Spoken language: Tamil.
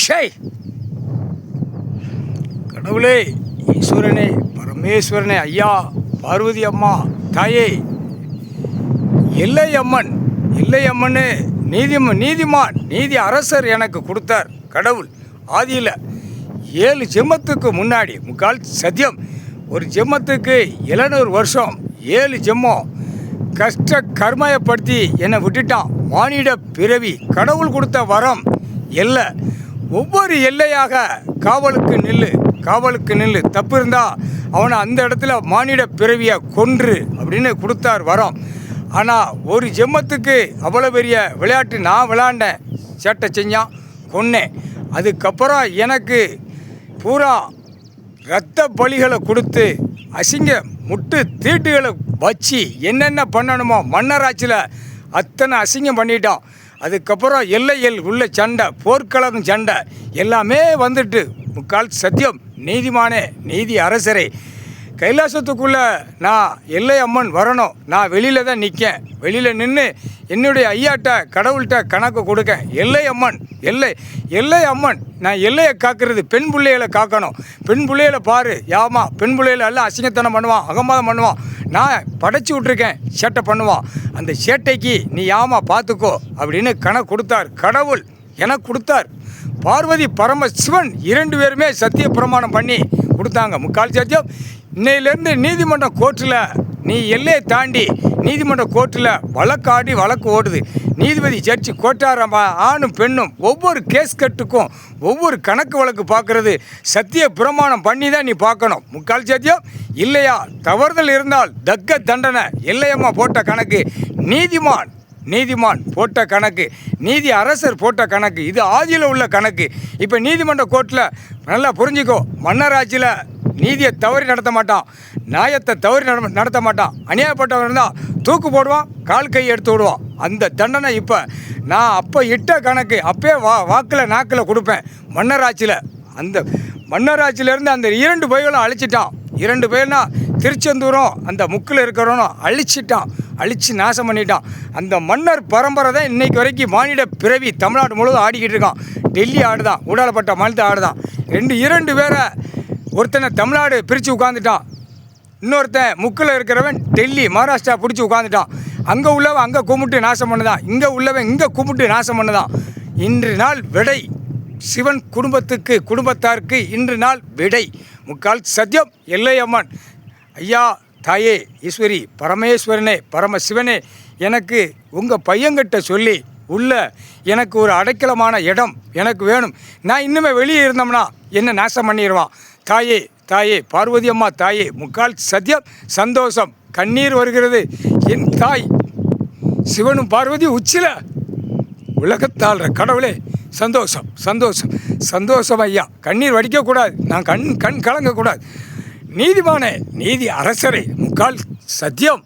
ஷை கடவுளே, ஈஸ்வரனே, பரமேஸ்வரனே, ஐயா, பார்வதி அம்மா, தாயே, எல்லை அம்மன், எல்லை அம்மனே, நீதிமான், நீதி அரசர் எனக்கு கொடுத்தார் கடவுள். ஆதியில் 7 ஜென்மத்துக்கு முன்னாடி முக்கால் சத்தியம். ஒரு ஜென்மத்துக்கு 700 வருஷம், 7 ஜென்மம் கஷ்ட கர்மயப்படுத்தி என்னை விட்டுட்டான். மானிட பிறவி கடவுள் கொடுத்த வரம். எல்லை, ஒவ்வொரு எல்லையாக காவலுக்கு நில்லு, தப்பு இருந்தால் அவனை அந்த இடத்துல மானிட பிறவியை கொன்று அப்படின்னு கொடுத்தார் வரம். ஆனால் ஒரு ஜென்மத்துக்கு அவ்வளோ பெரிய விளையாட்டு நான் விளையாண்டேன், சேட்டை செஞ்சான், கொன்னேன். அதுக்கப்புறம் எனக்கு பூரா இரத்த பலிகளை கொடுத்து அசிங்க முட்டு தீட்டுகளை வச்சு என்னென்ன பண்ணணுமோ மன்னராட்சியில் அத்தனை அசிங்கம் பண்ணிட்டோம். அதுக்கப்புறம் எல்லையில் உள்ள சண்டை, போர்க்களம் சண்டை எல்லாமே வந்துட்டு முக்கால் சத்தியம். நீதிமானே, நீதி அரசரே, கைலாசத்துக்குள்ளே நான் எல்லை அம்மன் வரணும். நான் வெளியில் தான் நிற்கேன். வெளியில் நின்று என்னுடைய ஐயாட்ட கடவுள்கிட்ட கணக்கு கொடுக்கேன். எல்லை அம்மன், எல்லை அம்மன், நான் எல்லையை காக்கிறது பெண் பிள்ளைகளை காக்கணும். பெண் பிள்ளைகளை பாரு, யாமா பெண் பிள்ளைகளை எல்லாம் அசிங்கத்தனம் பண்ணுவான், அகம்பாதம் பண்ணுவான். நான் படைச்சி விட்ருக்கேன், சேட்டை பண்ணுவான். அந்த சேட்டைக்கு நீ யாமா பார்த்துக்கோ அப்படின்னு கணக்கு கொடுத்தார் கடவுள், எனக்கு கொடுத்தார். பார்வதி பரமசிவன் 2 பேருமே சத்திய பிரமாணம் பண்ணி கொடுத்தாங்க. முக்கால் சத்தியம். இன்னையிலேருந்து நீதிமன்ற கோர்ட்டில் நீ எல்லையை தாண்டி நீதிமன்ற கோர்ட்டில் வழக்கு ஓடுது. நீதிபதி ஜட்ஜி கோட்டாரமா ஆணும் பெண்ணும் ஒவ்வொரு கேஸ் கட்டுக்கும் ஒவ்வொரு கணக்கு வழக்கு பார்க்குறது சத்திய பிரமாணம் பண்ணி தான் நீ பார்க்கணும். முக்கால் சத்தியம். இல்லையா தவறுதல் இருந்தால் தக்க தண்டனை. எல்லையம்மா போட்ட கணக்கு, நீதிமான் போட்ட கணக்கு, நீதி அரசர் போட்ட கணக்கு, இது ஆதியில் உள்ள கணக்கு. இப்போ நீதிமன்ற கோர்ட்டில் நல்லா புரிஞ்சுக்கோ, மன்னராட்சியில் நீதியை தவறி நடத்த மாட்டான், நியாயத்தை தவறி நடத்த மாட்டான். அநியாயப்பட்டவன் இருந்தால் தூக்கு போடுவான், கால் கை எடுத்து விடுவான். அந்த தண்டனை இப்போ நான் அப்போ இட்ட கணக்கு அப்பே வாக்கில் நாக்கில் கொடுப்பேன். மன்னராட்சியில் அந்த மன்னராட்சியிலேருந்து அந்த 2 பைகளும் அழிச்சிட்டான். 2 பையனா திருச்செந்தூரும் அந்த முக்கில் இருக்கிறவனும் அழிச்சு நாசம் பண்ணிட்டான். அந்த மன்னர் பரம்பரை தான் இன்றைக்கு வரைக்கும் மானிட பிறவி தமிழ்நாடு முழுவதும் ஆடிக்கிட்டு இருக்கான். டெல்லி ஆடுதான், ஊடாலப்பட்ட மாநிலத்தை ஆடுதான். 2 பேரை ஒருத்தனை தமிழ்நாடு பிரித்து உட்காந்துட்டான். இன்னொருத்தன் முக்கில் இருக்கிறவன் டெல்லி மகாராஷ்டிரா பிடிச்சி உட்காந்துட்டான். அங்கே உள்ளவன் அங்கே கும்பிட்டு நாசம் பண்ணுதான், இங்கே உள்ளவன் இங்கே கும்பிட்டு நாசம் பண்ணுதான். இன்று நாள் விடை சிவன் குடும்பத்தாருக்கு இன்று நாள் விடை. முக்கால் சத்தியம். எல்லை அம்மன், ஐயா, தாயே, ஈஸ்வரி, பரமேஸ்வரனே, பரமசிவனே, எனக்கு உங்கள் பையன்கிட்ட சொல்லி உள்ள எனக்கு ஒரு அடைக்கலமான இடம் எனக்கு வேணும். நான் இன்னுமே வெளியே இருந்தோம்னா என்ன நாசம் பண்ணிடுவான். தாயே, பார்வதி அம்மா, தாயே, முக்கால் சத்தியம். சந்தோஷம், கண்ணீர் வருகிறது. என் தாய் சிவனும் பார்வதி உச்சில உலகத்தாள்ற கடவுளே, சந்தோஷம் ஐயா. கண்ணீர் வடிக்கக்கூடாது, நான் கண் கலங்கக்கூடாது. நீதிமானே, நீதி அரசரே, முக்கால் சத்தியம்.